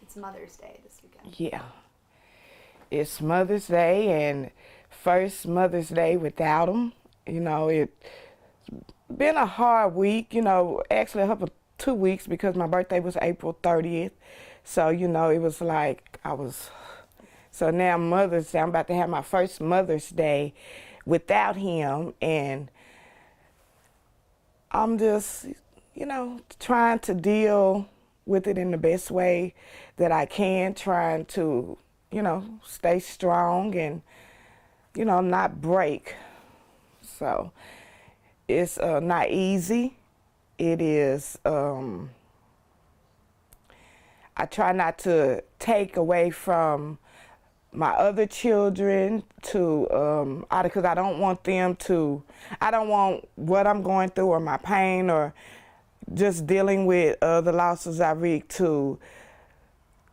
It's Mother's Day this weekend. Yeah. It's Mother's Day and first Mother's Day without him. It's been a hard week, actually a couple 2 weeks because my birthday was April 30th. So, it was like so now Mother's Day, I'm about to have my first Mother's Day without him, and I'm just, trying to deal with it in the best way that I can, trying to, stay strong and, not break. So it's not easy. It is, I try not to take away from my other children because I don't want I don't want what I'm going through or my pain or just dealing with the losses I reap to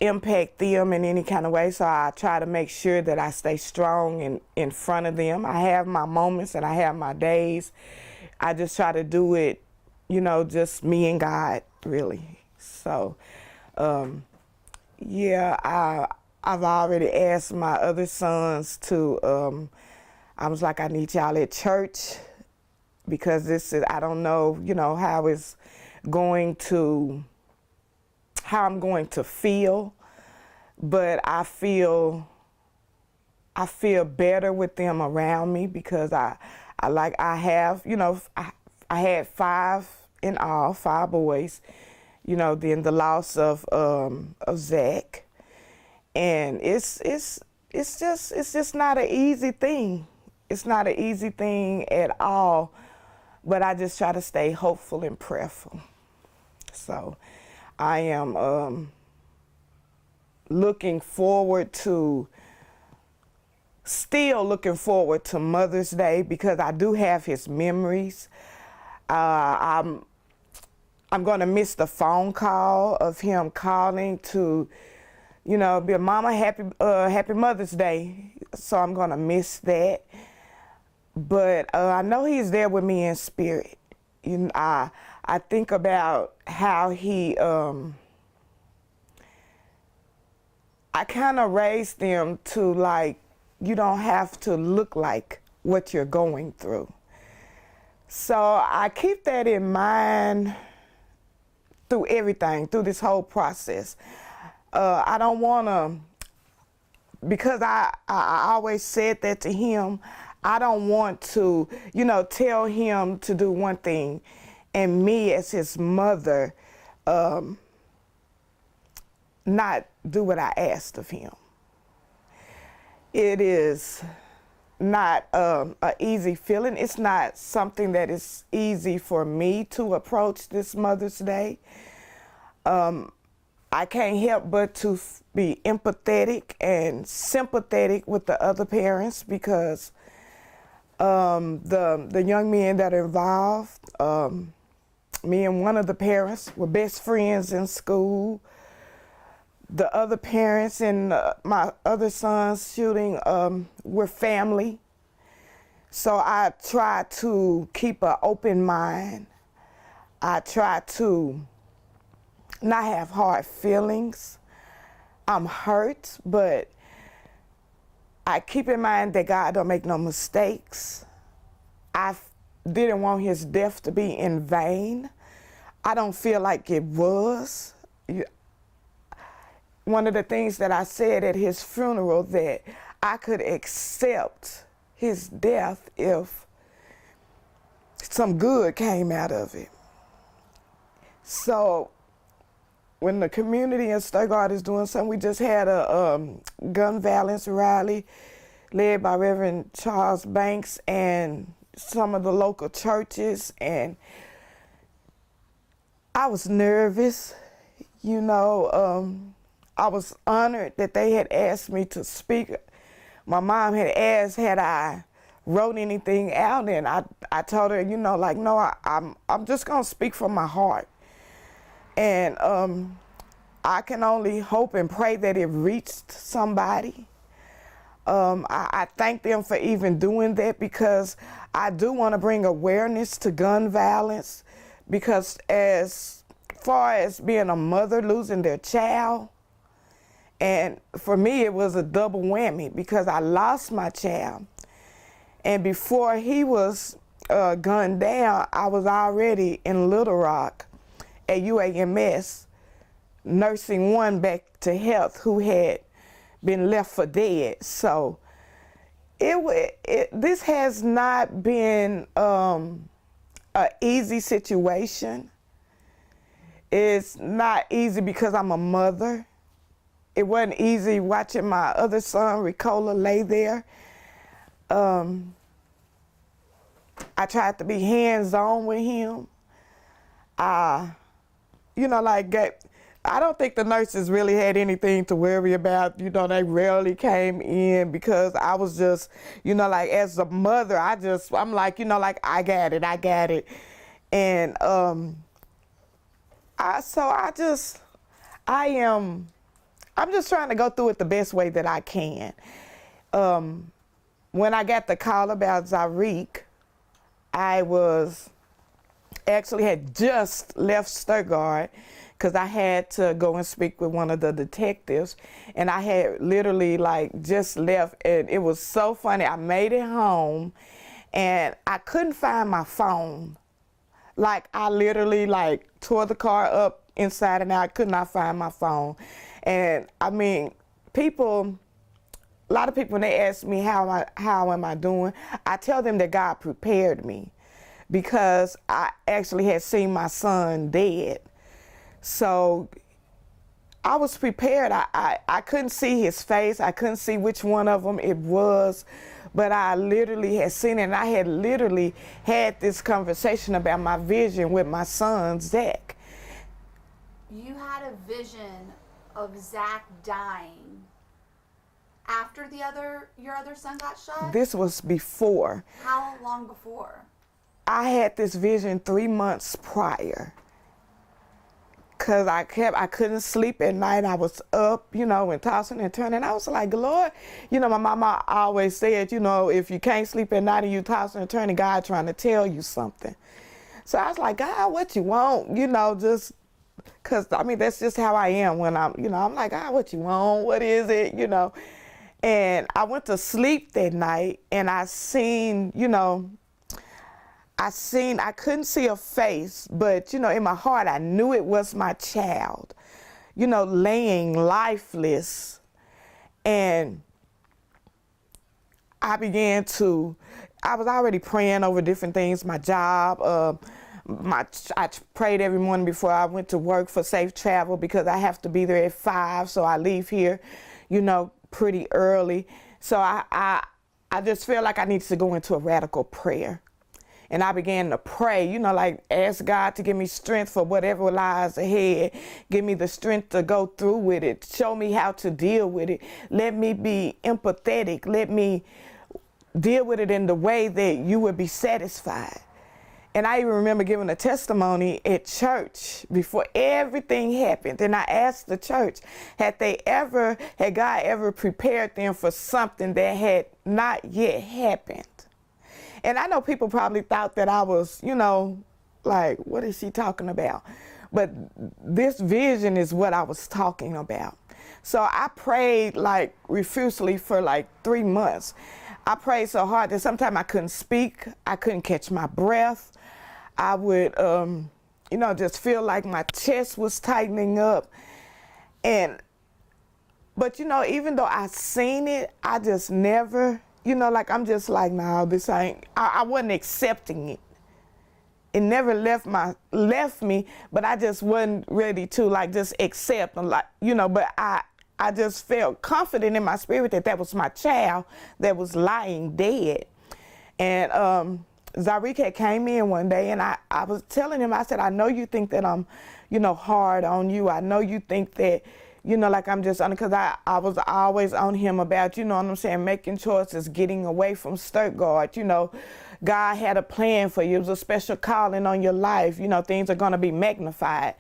impact them in any kind of way. So I try to make sure that I stay strong in front of them. I have my moments and I have my days. I just try to do it, just me and God, really. So, yeah, I've already asked my other sons to, I was like, I need y'all at church because I don't know, how I'm going to feel, but I feel better with them around me because I have, I had 5 in all, 5 boys, then the loss of Zack. And it's just not an easy thing. It's not an easy thing at all, but I just try to stay hopeful and prayerful. So I am still looking forward to Mother's Day because I do have his memories. I'm going to miss the phone call of him calling to, be a mama, happy Mother's Day. So I'm going to miss that. But I know he's there with me in spirit. I think about how I kind of raised them to, like, you don't have to look like what you're going through. So I keep that in mind through everything, through this whole process. I don't want to, because I always said that to him, I don't want to, tell him to do one thing and me as his mother not do what I asked of him. It is not an easy feeling. It's not something that is easy for me to approach this Mother's Day. I can't help but to be empathetic and sympathetic with the other parents because the young men that are involved, me and one of the parents were best friends in school. The other parents in my other son's shooting were family. So I try to keep an open mind. I try to not have hard feelings. I'm hurt, but I keep in mind that God don't make no mistakes. I didn't want his death to be in vain. I don't feel like it was. One of the things that I said at his funeral, that I could accept his death if some good came out of it. So when the community in Stuttgart is doing something, we just had a gun violence rally led by Reverend Charles Banks and some of the local churches, and I was nervous, I was honored that they had asked me to speak. My mom had asked had I wrote anything out, and I told her, no, I'm just gonna speak from my heart. And I can only hope and pray that it reached somebody. I thank them for even doing that because I do want to bring awareness to gun violence, because as far as being a mother losing their child, And for me, it was a double whammy because I lost my child. And before he was gunned down, I was already in Little Rock at UAMS nursing one back to health who had been left for dead. So this has not been an easy situation. It's not easy because I'm a mother. It wasn't easy watching my other son, Ricola, lay there. I tried to be hands-on with him. You know, like, I don't think the nurses really had anything to worry about. You know, they rarely came in because I was just, you know, like, as a mother, I'm like, you know, like, I got it. And I'm just trying to go through it the best way that I can. When I got the call about Zack, I had just left Stuttgart because I had to go and speak with one of the detectives, and I had literally like just left, and it was so funny. I made it home and I couldn't find my phone. Like, I literally like tore the car up inside and out. I could not find my phone. And I mean, a lot of people, when they ask me how am I doing, I tell them that God prepared me because I actually had seen my son dead. So I was prepared. I couldn't see his face. I couldn't see which one of them it was, but I literally had seen it, and I had literally had this conversation about my vision with my son, Zack. You had a vision of Zack dying after your other son got shot? This was before. How long before? I had this vision 3 months prior. Cause I couldn't sleep at night. I was up, you know, and tossing and turning. I was like, Lord, you know, my mama always said, you know, if you can't sleep at night and you tossing and turning, God trying to tell you something. So I was like, God, what you want? You know, just, cause I mean, that's just how I am when I'm, you know, I'm like, God, what you want? What is it? You know? And I went to sleep that night and I seen, you know, I couldn't see a face, but, you know, in my heart, I knew it was my child, you know, laying lifeless. And I was already praying over different things, my job. I prayed every morning before I went to work for safe travel because I have to be there at 5, so I leave here, you know, pretty early. So I just felt like I needed to go into a radical prayer. And I began to pray, you know, like ask God to give me strength for whatever lies ahead. Give me the strength to go through with it. Show me how to deal with it. Let me be empathetic. Let me deal with it in the way that you would be satisfied. And I even remember giving a testimony at church before everything happened. And I asked the church, had God ever prepared them for something that had not yet happened? And I know people probably thought that I was, you know, like, what is she talking about? But this vision is what I was talking about. So I prayed like refusely for like 3 months. I prayed so hard that sometimes I couldn't speak. I couldn't catch my breath. I would, you know, just feel like my chest was tightening up. But, you know, even though I seen it, I just never, you know, like, I'm just like, no, this ain't, I wasn't accepting it. It never left me, but I just wasn't ready to, like, just accept, and like, you know, but I just felt confident in my spirit that was my child that was lying dead. And Zack had came in one day, and I was telling him, I said, I know you think that I'm, you know, hard on you. I know you think that, you know, like I'm just on, because I was always on him about, you know what I'm saying, making choices, getting away from Stuttgart. You know, God had a plan for you. It was a special calling on your life. You know, things are going to be magnified.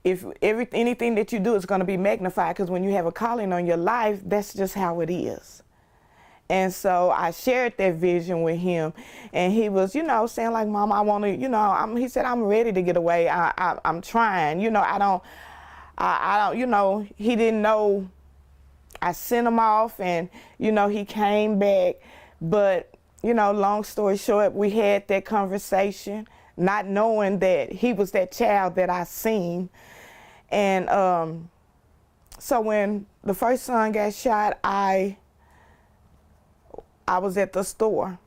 If anything that you do is going to be magnified, because when you have a calling on your life, that's just how it is. And so I shared that vision with him, and he was, you know, saying like, Mom, I want to, you know, he said, I'm ready to get away. I'm trying, you know, I don't, you know, he didn't know I sent him off, and he came back. But long story short, we had that conversation, not knowing that he was that child that I seen. And so when the first son got shot, I was at the store,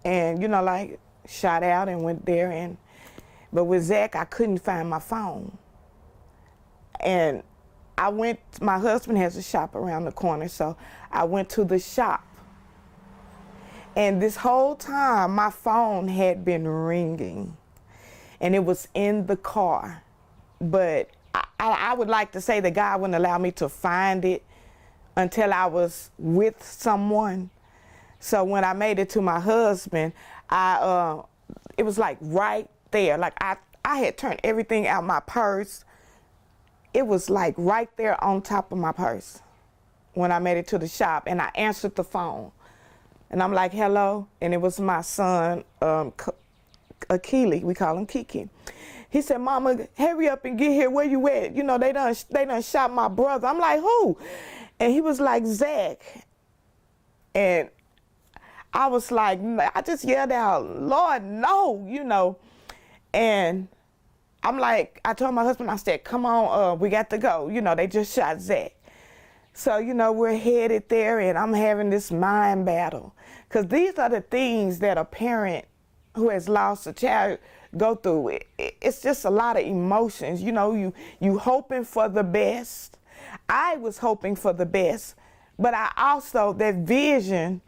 and like shot out and went there, but with Zack, I couldn't find my phone. And my husband has a shop around the corner, so I went to the shop. And this whole time, my phone had been ringing, and it was in the car. But I would like to say that God wouldn't allow me to find it until I was with someone. So when I made it to my husband, it was like right there. Like I had turned everything out my purse. It was like right there on top of my purse when I made it to the shop, and I answered the phone. And I'm like, hello? And it was my son, Akili, we call him Kiki. He said, Mama, hurry up and get here. Where you at? They done shot my brother. I'm like, who? And he was like, Zack. And I was like, I just yelled out, Lord, no, And I'm like, I told my husband, I said, come on, we got to go. They just shot Zack. So, we're headed there, and I'm having this mind battle. Because these are the things that a parent who has lost a child go through. It's just a lot of emotions. You hoping for the best. I was hoping for the best, but that vision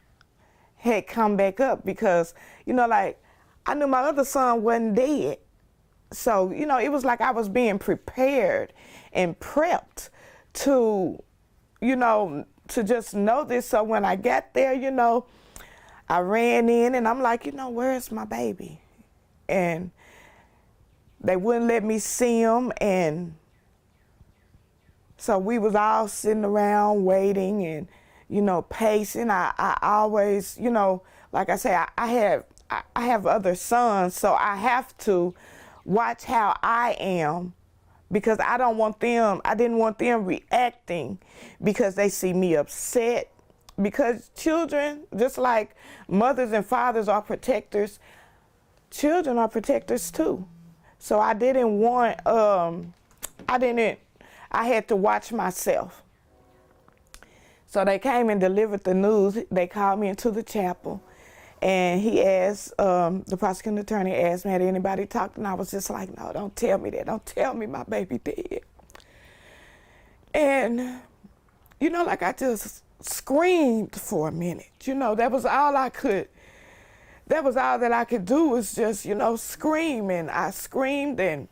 had come back up because, like, I knew my other son wasn't dead. So, it was like I was being prepared and prepped to just know this. So when I got there, I ran in and I'm like, where's my baby? And they wouldn't let me see him. And so we was all sitting around waiting and, pacing. I always, like I say, I have other sons, so I have to watch how I am, because I didn't want them reacting because they see me upset. Because children, just like mothers and fathers are protectors, children are protectors too. So I didn't want, I had to watch myself. So they came and delivered the news. They called me into the chapel, and he asked, the prosecuting attorney asked me, had anybody talked? And I was just like, no, don't tell me that. Don't tell me my baby dead. And, like I just screamed for a minute. That was all I could. That was all that I could do was just, scream. And I screamed and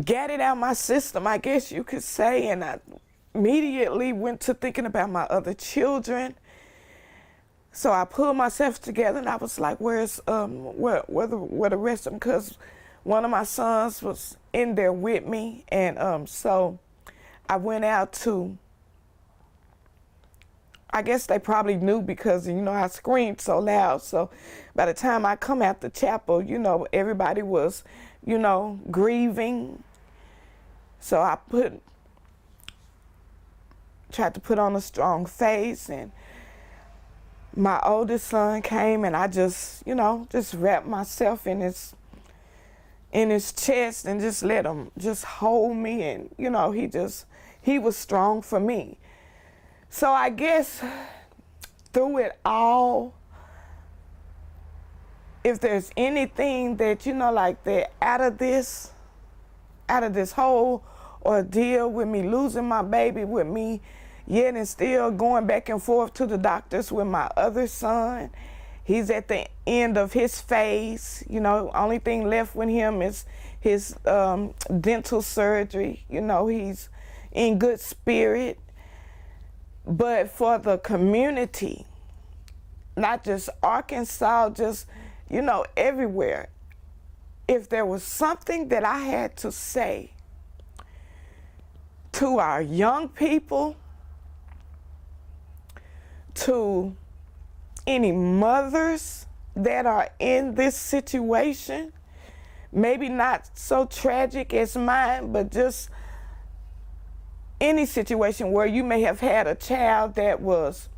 got it out my system, I guess you could say. And I immediately went to thinking about my other children. So I pulled myself together and I was like, where's where the rest of them? Because one of my sons was in there with me. And so I went out to, I guess they probably knew because, I screamed so loud. So by the time I come out the chapel, everybody was, grieving. So I tried to put on a strong face, and my oldest son came, and I just wrapped myself in his chest and just let him just hold me, and he was strong for me. So I guess through it all, if there's anything that like that out of this whole ordeal with me losing my baby, with me yet and still going back and forth to the doctors with my other son. He's at the end of his phase. Only thing left with him is his dental surgery. He's in good spirit. But for the community, not just Arkansas, just, everywhere, if there was something that I had to say to our young people, to any mothers that are in this situation, maybe not so tragic as mine, but just any situation where you may have had a child that was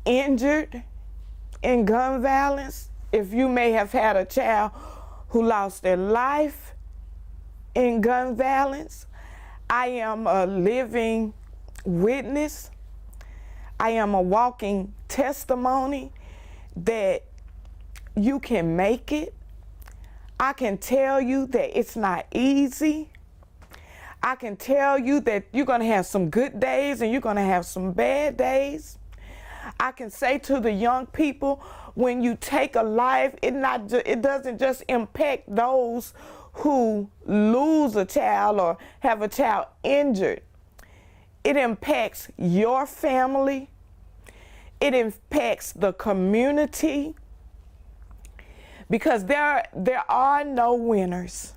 injured in gun violence, if you may have had a child who lost their life in gun violence, I am a living witness. I am a walking testimony that you can make it. I can tell you that it's not easy. I can tell you that you're going to have some good days and you're going to have some bad days. I can say to the young people, when you take a life, it doesn't just impact those who lose a child or have a child injured. It impacts your family. It impacts the community, because there are no winners.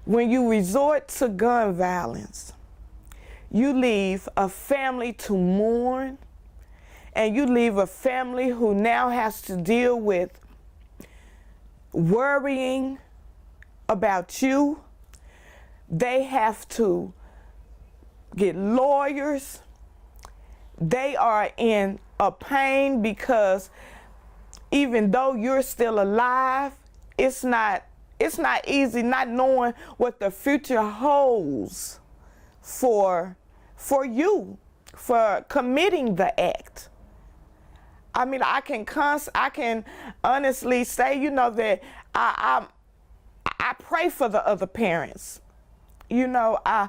When you resort to gun violence, you leave a family to mourn, and you leave a family who now has to deal with worrying about you. They have to get lawyers. They are in a pain because even though you're still alive, it's not easy not knowing what the future holds for you for committing the act. I mean, I can honestly say, that I pray for the other parents. I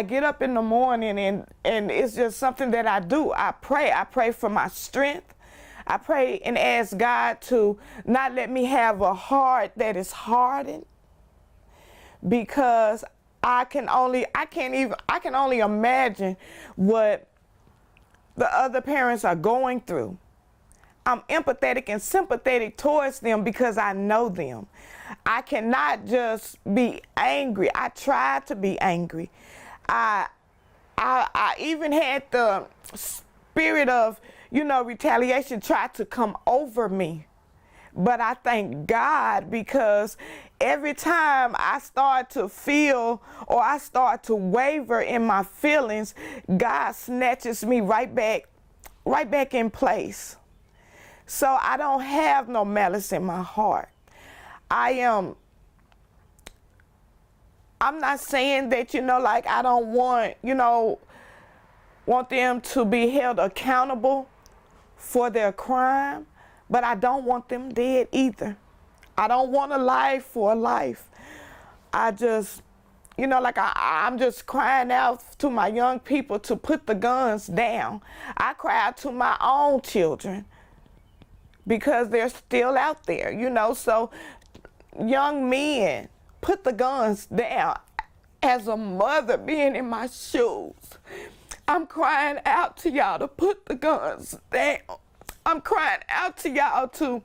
get up in the morning and it's just something that I do. I pray for my strength. I pray and ask God to not let me have a heart that is hardened, because I can only imagine what the other parents are going through. I'm empathetic and sympathetic towards them because I know them. I cannot just be angry. I tried to be angry. I even had the spirit of, retaliation tried to come over me. But I thank God, because every time I start to feel or I start to waver in my feelings, God snatches me right back in place. So I don't have no malice in my heart. I'm not saying that, I don't want them to be held accountable for their crime, but I don't want them dead either. I don't want a life for a life. I just, I'm just crying out to my young people to put the guns down. I cry out to my own children because they're still out there, so young men, put the guns down. As a mother being in my shoes, I'm crying out to y'all to put the guns down. I'm crying out to y'all to,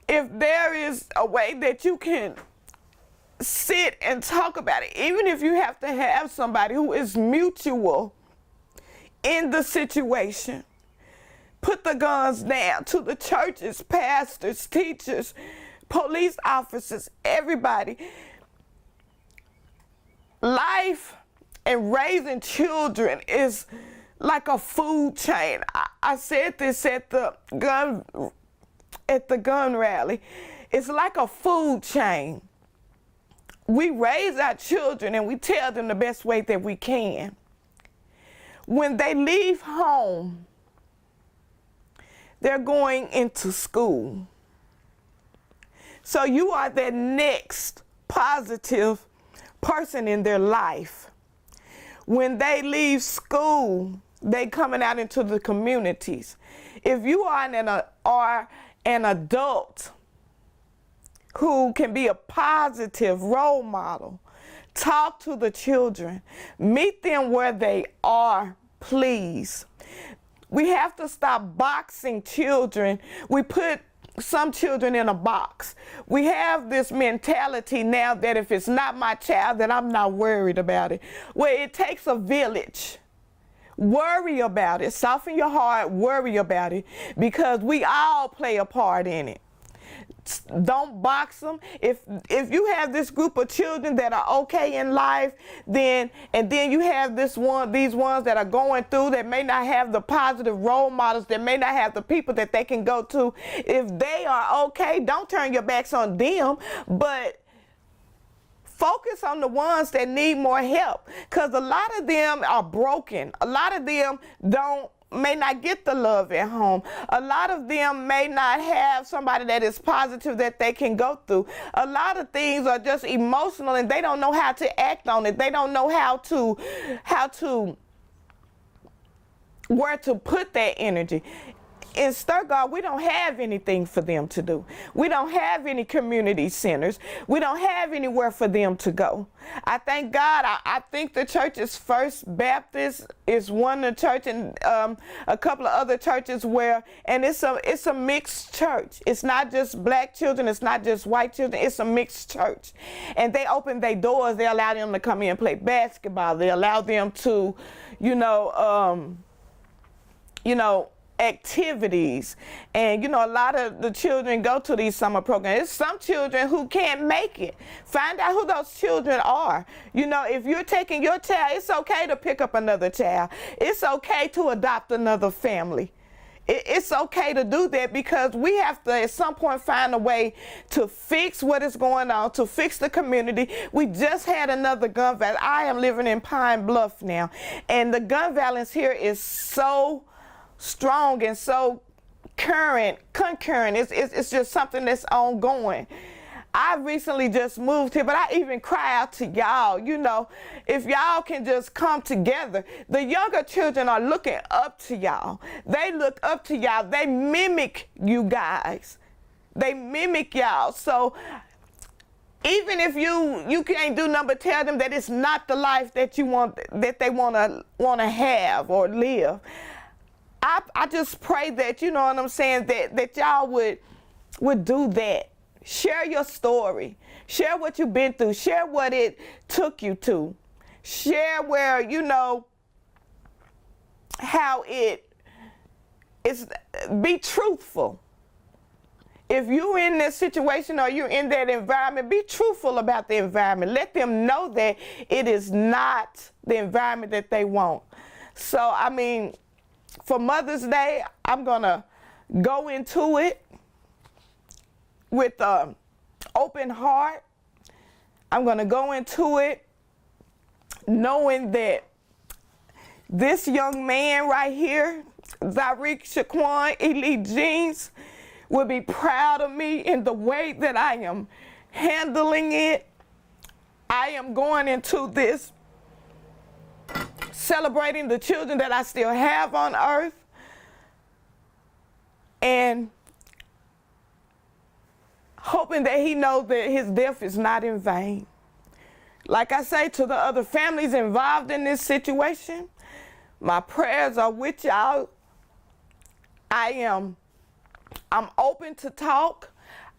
if there is a way that you can sit and talk about it, even if you have to have somebody who is mutual in the situation, put the guns down. To the churches, pastors, teachers, police officers, everybody. Life and raising children is like a food chain. I said this at the gun rally. It's like a food chain. We raise our children and we tell them the best way that we can. When they leave home, they're going into school. So you are their next positive person in their life. When they leave school, they coming out into the communities. If you are an adult who can be a positive role model, talk to the children, meet them where they are, please. We have to stop boxing children. We put some children in a box. We have this mentality now that if it's not my child, then I'm not worried about it. Well, it takes a village. Worry about it. Soften your heart, worry about it, because we all play a part in it. Don't box them. If you have this group of children that are okay in life, then you have these ones that are going through, that may not have the positive role models, that may not have the people that they can go to. If they are okay, don't turn your backs on them, but focus on the ones that need more help, because a lot of them are broken. A lot of them may not get the love at home. A lot of them may not have somebody that is positive that they can go through. A lot of things are just emotional and they don't know how to act on it. They don't know where to put that energy. In Stuttgart, we don't have anything for them to do. We don't have any community centers. We don't have anywhere for them to go. I thank God. I think the church's First Baptist is one of the church, and a couple of other churches and it's a mixed church. It's not just black children. It's not just white children. It's a mixed church. And they open their doors. They allow them to come in and play basketball. They allow them to, activities. And a lot of the children go to these summer programs. There's some children who can't make it. Find out who those children are. If you're taking your child, it's okay to pick up another child. It's okay to adopt another family. It's okay to do that, because we have to at some point find a way to fix what is going on, to fix the community. We just had another gun violence. I am living in Pine Bluff now, and the gun violence here is so strong and so concurrent. It's just something that's ongoing. I recently just moved here, but I even cry out to y'all, if y'all can just come together. The younger children are looking up to y'all. They look up to y'all. They mimic you guys. They mimic y'all. So even if you can't do nothing but tell them that it's not the life that you want, that they want to have or live, I just pray that, you know what I'm saying, that y'all would do that. Share your story. Share what you've been through. Share what it took you to. Share where, how it is. Be truthful. If you're in this situation or you're in that environment, be truthful about the environment. Let them know that it is not the environment that they want. So, for Mother's Day, I'm going to go into it with an open heart. I'm going to go into it knowing that this young man right here, Zack Geans, will be proud of me in the way that I am handling it. I am going into this celebrating the children that I still have on earth, and hoping that he knows that his death is not in vain. Like I say to the other families involved in this situation, my prayers are with y'all. I'm open to talk.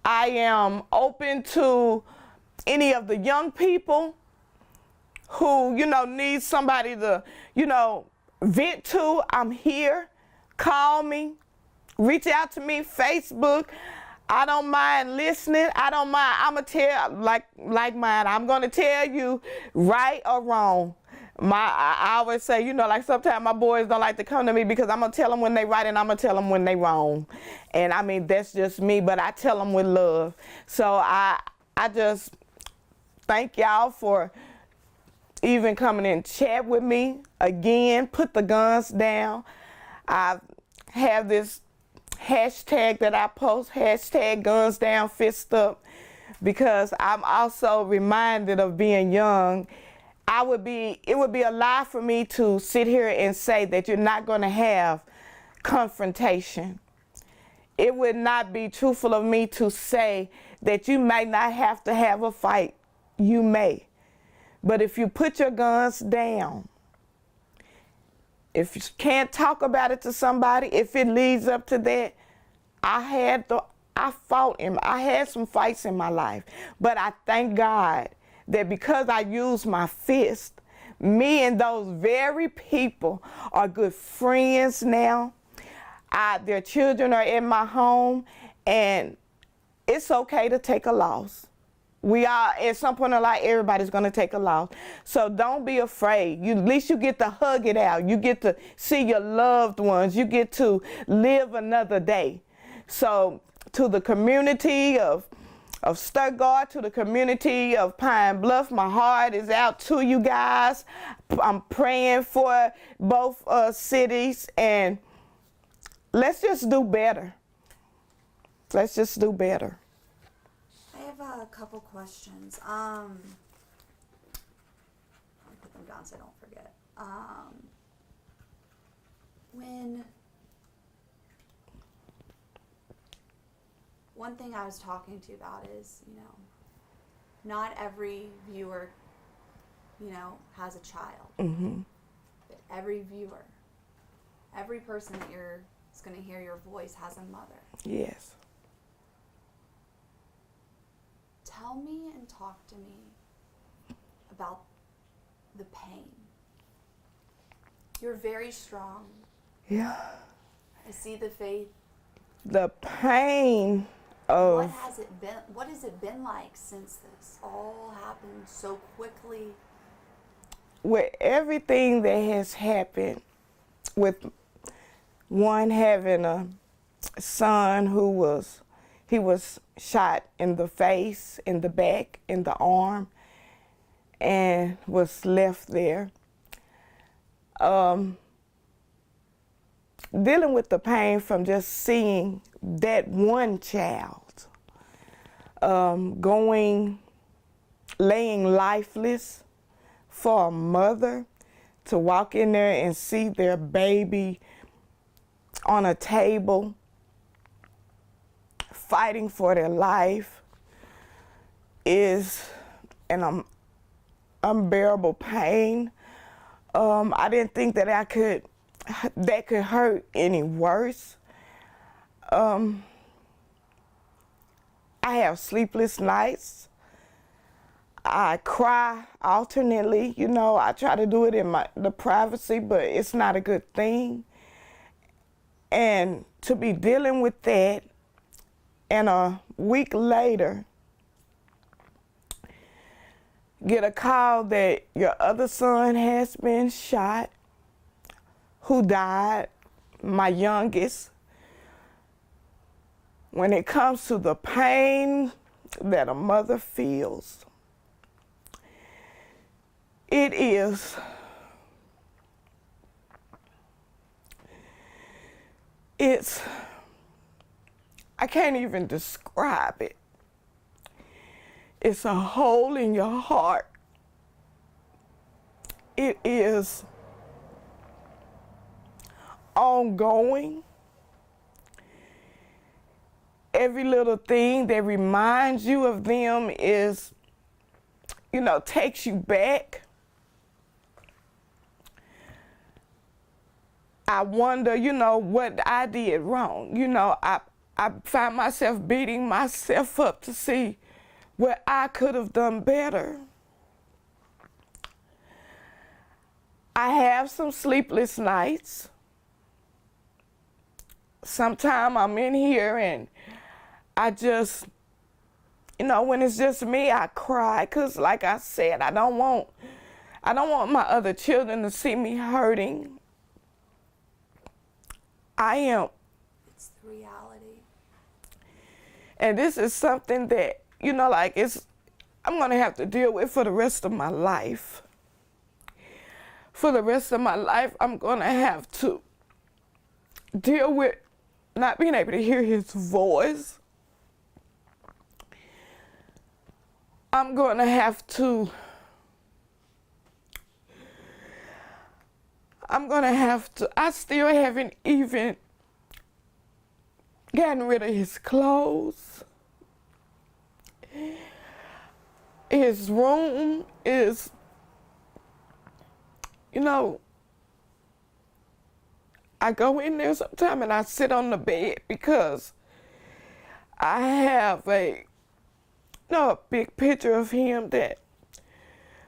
I am open to any of the young people who, need somebody to, vent to. I'm here. Call me. Reach out to me. Facebook. I don't mind listening. I don't mind. I'm going to tell, like mine, I'm going to tell you right or wrong. I always say, like sometimes my boys don't like to come to me because I'm going to tell them when they right and I'm going to tell them when they wrong. And that's just me, but I tell them with love. So I just thank y'all for even coming in and chat with me. Again, put the guns down. I have this hashtag that I post, hashtag guns down, fist up, because I'm also reminded of being young. It would be a lie for me to sit here and say that you're not going to have confrontation. It would not be truthful of me to say that you may not have to have a fight. You may. But if you put your guns down, if you can't talk about it to somebody, if it leads up to that, I fought him. I had some fights in my life. But I thank God that because I used my fist, me and those very people are good friends now. Their children are in my home, and it's okay to take a loss. We are, at some point in life, everybody's going to take a loss. So don't be afraid. At least you get to hug it out. You get to see your loved ones. You get to live another day. So to the community of Stuttgart, to the community of Pine Bluff, my heart is out to you guys. I'm praying for both cities, and let's just do better. Let's just do better. I have a couple questions. I'll put them down so I don't forget. One thing I was talking to you about is, not every viewer, has a child. Mm-hmm. But every viewer, every person that is going to hear your voice has a mother. Yes. Tell me and talk to me about the pain. You're very strong. Yeah. I see the faith. The pain of... What has it been like since this all happened so quickly? With everything that has happened, with one having a son who was shot in the face, in the back, in the arm, and was left there. Dealing with the pain from just seeing that one child laying lifeless for a mother to walk in there and see their baby on a table fighting for their life is an unbearable pain. I didn't think that that could hurt any worse. I have sleepless nights. I cry alternately. I try to do it in the privacy, but it's not a good thing. And to be dealing with that, and a week later, get a call that your other son has been shot, who died, my youngest. When it comes to the pain that a mother feels, I can't even describe it. It's a hole in your heart. It is ongoing. Every little thing that reminds you of them takes you back. I wonder, what I did wrong. I find myself beating myself up to see where I could have done better. I have some sleepless nights. Sometimes I'm in here and I just, when it's just me, I cry. Because like I said, I don't want my other children to see me hurting. It's the reality. And this is something that, I'm going to have to deal with for the rest of my life. For the rest of my life, I'm going to have to deal with not being able to hear his voice. I'm going to have to I still haven't even gotten rid of his clothes. His room is, I go in there sometime and I sit on the bed because I have a big picture of him that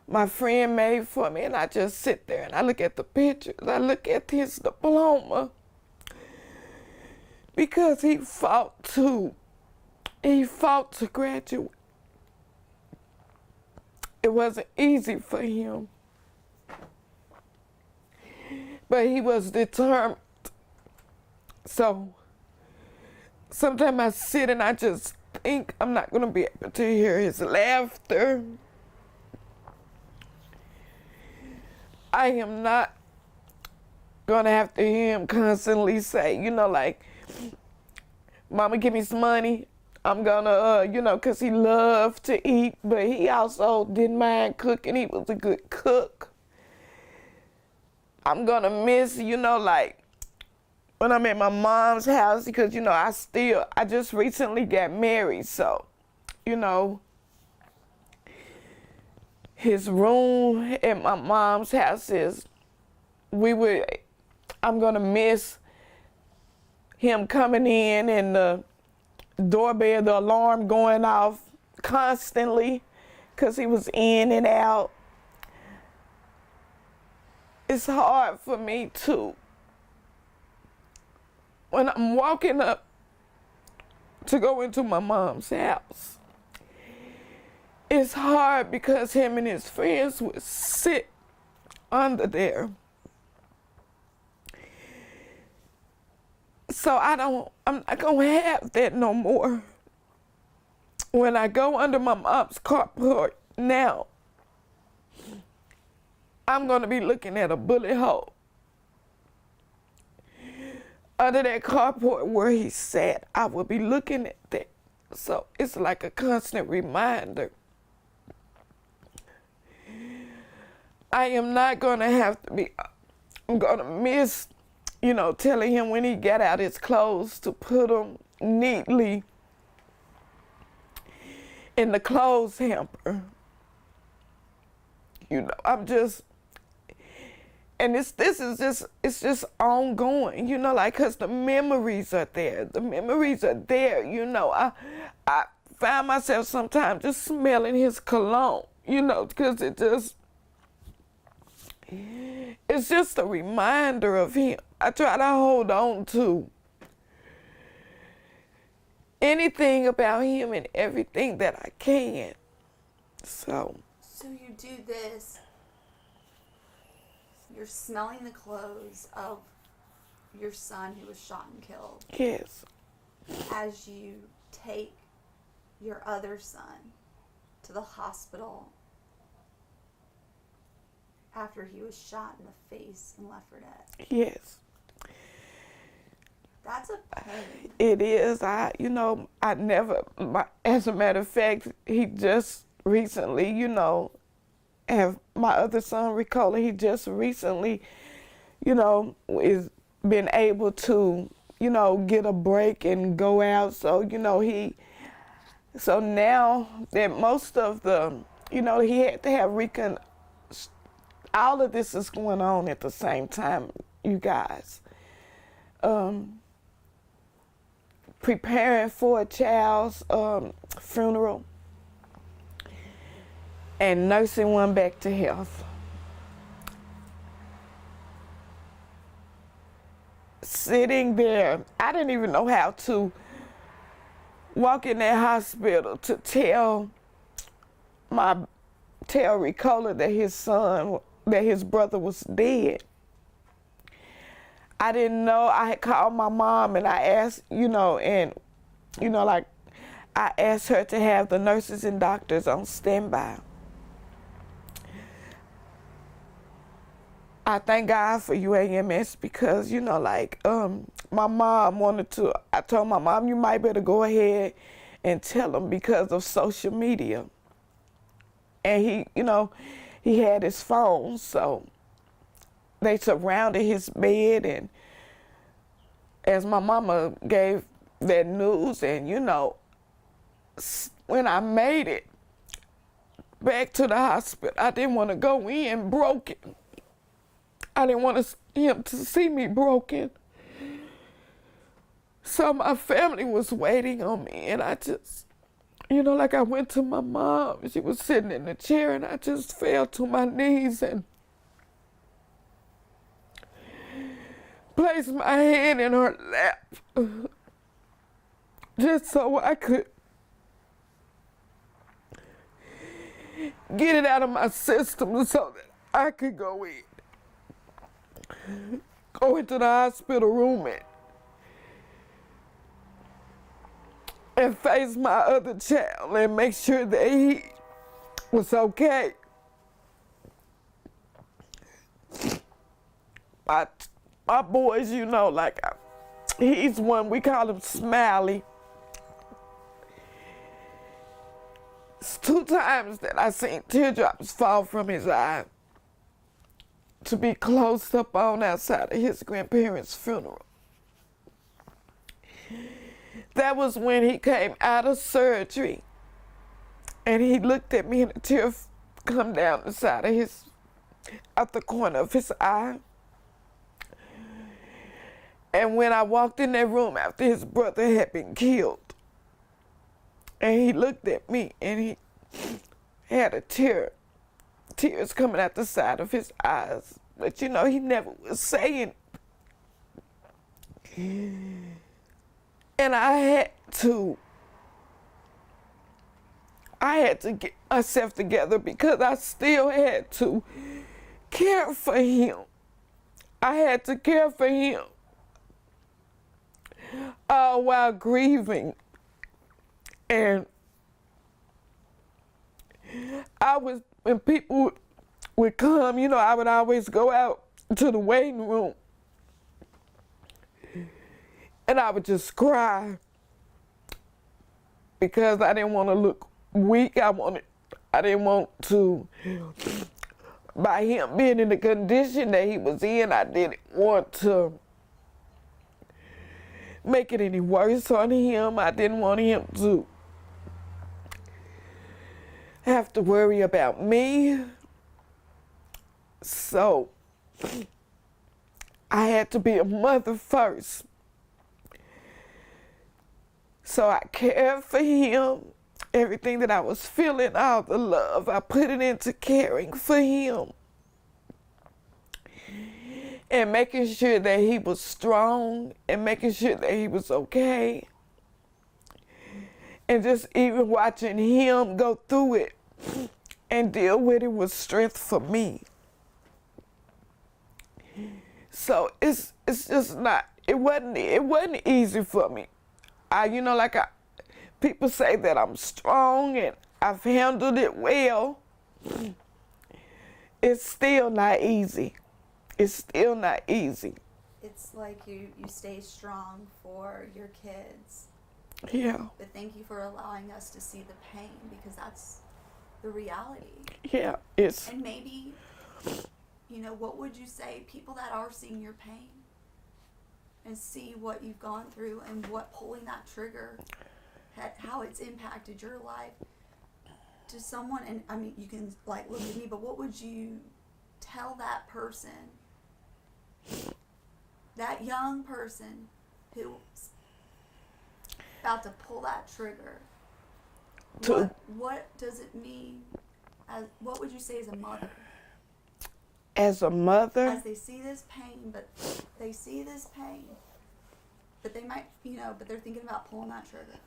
my friend made for me, and I just sit there and I look at the pictures. I look at his diploma because he fought to He fought to graduate. It wasn't easy for him, but he was determined. So sometimes I sit and I just think I'm not gonna be able to hear his laughter. I am not gonna have to hear him constantly say, you know, like, Mama, give me some money. I'm gonna, you know, because he loved to eat, but he also didn't mind cooking. He was a good cook. I'm gonna miss, you know, like, when I'm at my mom's house, because, you know, I just recently got married, so, you know, his room at my mom's house I'm gonna miss him coming in and the doorbell, the alarm going off constantly because he was in and out. It's hard for me too. When I'm walking up to go into my mom's house, it's hard because him and his friends would sit under there. So I'm not gonna have that no more. When I go under my mom's carport now, I'm gonna be looking at a bullet hole under that carport where he sat. I will be looking at that. So it's like a constant reminder. I am not gonna have to be, I'm gonna miss, you know, telling him when he got out his clothes to put them neatly in the clothes hamper. You know, it's just ongoing, you know, like, cause the memories are there. You know. I find myself sometimes just smelling his cologne, you know, cause it's just a reminder of him. I try to hold on to anything about him and everything that I can. So you do this. You're smelling the clothes of your son who was shot and killed. Yes. As you take your other son to the hospital after he was shot in the face and left for dead. Yes. That's a pain. It is. As a matter of fact, he just recently, you know, have my other son, Ricola, he just recently, you know, is been able to, you know, get a break and go out. So, you know, so now that most of the, you know, he had to have all of this is going on at the same time, you guys. Preparing for a child's funeral and nursing one back to health. Sitting there, I didn't even know how to walk in that hospital to tell Ricola that his brother was dead. I didn't know. I had called my mom and I asked, like I asked her to have the nurses and doctors on standby. I thank God for UAMS because, my mom I told my mom, you might better go ahead and tell them because of social media. And he had his phone, so they surrounded his bed, and as my mama gave that news, and when I made it back to the hospital, I didn't want to go in broken. I didn't want him to see me broken. So my family was waiting on me, and I just, I went to my mom. She was sitting in the chair, and I just fell to my knees and placed my hand in her lap just so I could get it out of my system so that I could go into the hospital room and face my other child and make sure that he was okay. My boys, you know, like, he's one, we call him Smiley. It's 2 times that I seen teardrops fall from his eye to be closed up on outside of his grandparents' funeral. That was when he came out of surgery and he looked at me and a tear come down the side of out the corner of his eye. And when I walked in that room after his brother had been killed, and he looked at me and he had tears coming out the side of his eyes. But you know, he never was saying. And I had to get myself together because I still had to care for him. I had to care for him while grieving. And when people would come, you know, I would always go out to the waiting room and I would just cry because I didn't want to look weak. I didn't want to, by him being in the condition that he was in, I didn't want to make it any worse on him. I didn't want him to have to worry about me. So I had to be a mother first. So I cared for him. Everything that I was feeling, all the love, I put it into caring for him. And making sure that he was strong and making sure that he was okay. And just even watching him go through it and deal with it was strength for me. So it's just not, it wasn't easy for me. People say that I'm strong and I've handled it well. It's still not easy. It's still not easy. It's like you stay strong for your kids. Yeah. But thank you for allowing us to see the pain, because that's the reality. Yeah, And maybe, you know, what would you say, people that are seeing your pain and see what you've gone through and what pulling that trigger, how it's impacted your life, to someone, and I mean, you can like look at me, but what would you tell that person, that young person who's about to pull that trigger? What does it mean? What would you say as a mother? As a mother? As they see this pain, but they might, you know, but they're thinking about pulling that trigger.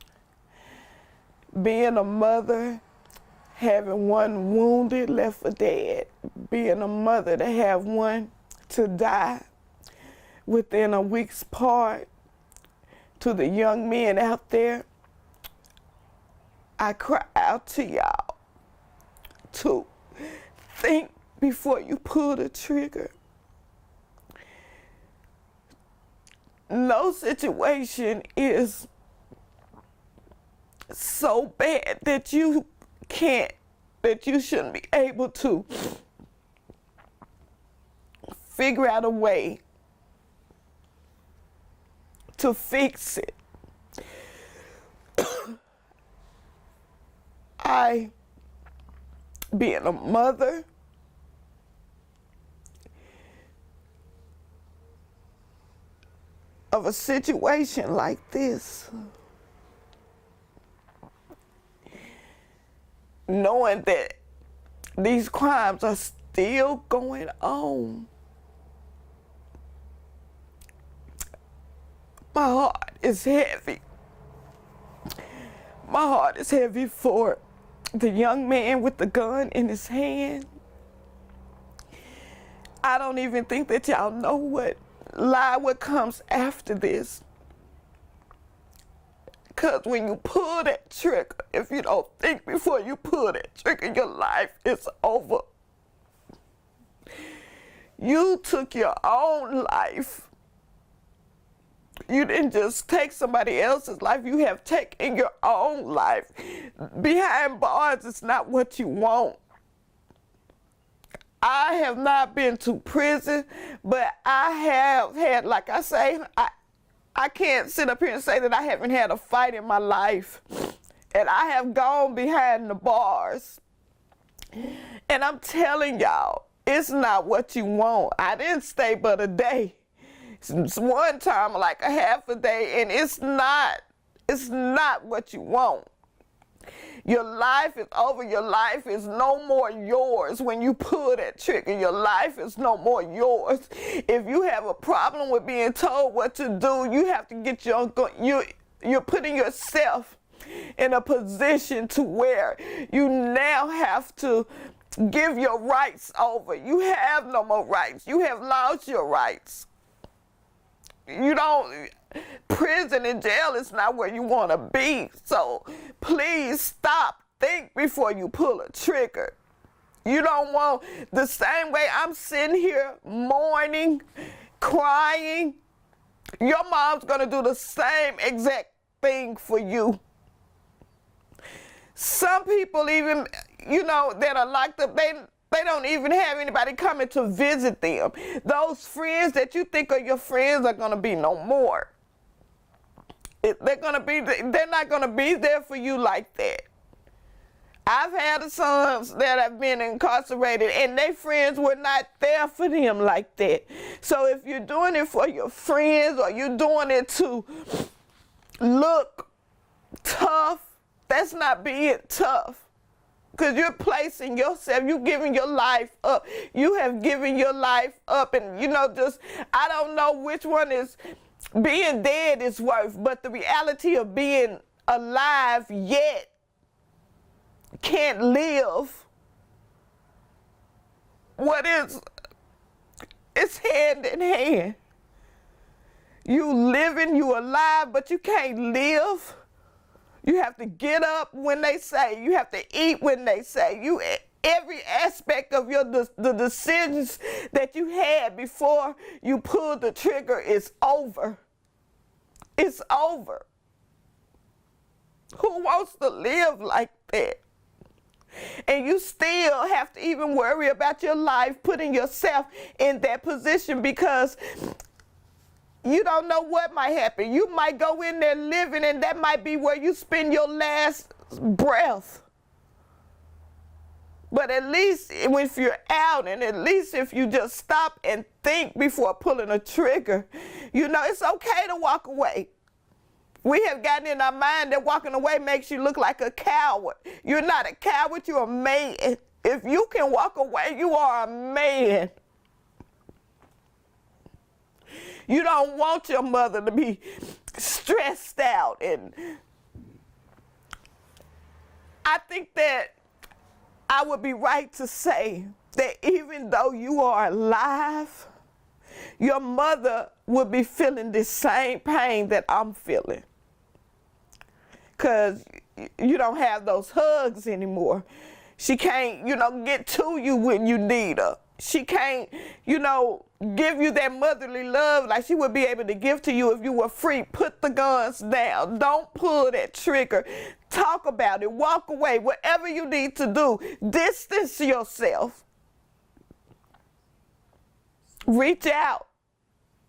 Being a mother, having one wounded, left for dead. Being a mother to have one to die within a week's part. To the young men out there, I cry out to y'all to think before you pull the trigger. No situation is so bad that you shouldn't be able to figure out a way to fix it. Being a mother, of a situation like this, knowing that these crimes are still going on, my heart is heavy. My heart is heavy for the young man with the gun in his hand. I don't even think that y'all know what comes after this. Because when you pull that trigger, if you don't think before you pull that trigger, your life is over. You took your own life. You didn't just take somebody else's life, you have taken your own life. Behind bars is not what you want. I have not been to prison, but I have had, like I say, I can't sit up here and say that I haven't had a fight in my life. And I have gone behind the bars. And I'm telling y'all, it's not what you want. I didn't stay but a day. It's one time, like a half a day, and it's not what you want. Your life is over. Your life is no more yours when you pull that trigger. Your life is no more yours. If you have a problem with being told what to do, you have to get you're putting yourself in a position to where you now have to give your rights over. You have no more rights. You have lost your rights. Prison and jail is not where you want to be. So please stop. Think before you pull a trigger. You don't want, the same way I'm sitting here mourning, crying, your mom's going to do the same exact thing for you. Some people even, that are locked up, they don't even have anybody coming to visit them. Those friends that you think are your friends are going to be no more. They're not going to be there for you like that. I've had sons that have been incarcerated and their friends were not there for them like that. So if you're doing it for your friends or you're doing it to look tough, that's not being tough. Because you're placing yourself, you're giving your life up. You have given your life up. And, I don't know which one is being dead is worth, but the reality of being alive yet can't live. It's hand in hand. You living, you alive, but you can't live. You have to get up when they say. You have to eat when they say. Every aspect of the decisions that you had before you pulled the trigger is over. It's over. Who wants to live like that? And you still have to even worry about your life, putting yourself in that position because you don't know what might happen. You might go in there living and that might be where you spend your last breath. But at least if you're out and at least if you just stop and think before pulling a trigger, it's okay to walk away. We have gotten in our mind that walking away makes you look like a coward. You're not a coward, you're a man. If you can walk away, you are a man. You don't want your mother to be stressed out. And I think that I would be right to say that even though you are alive, your mother would be feeling the same pain that I'm feeling. Because you don't have those hugs anymore. She can't, get to you when you need her. She can't, give you that motherly love like she would be able to give to you if you were free. Put the guns down. Don't pull that trigger. Talk about it. Walk away. Whatever you need to do. Distance yourself. Reach out.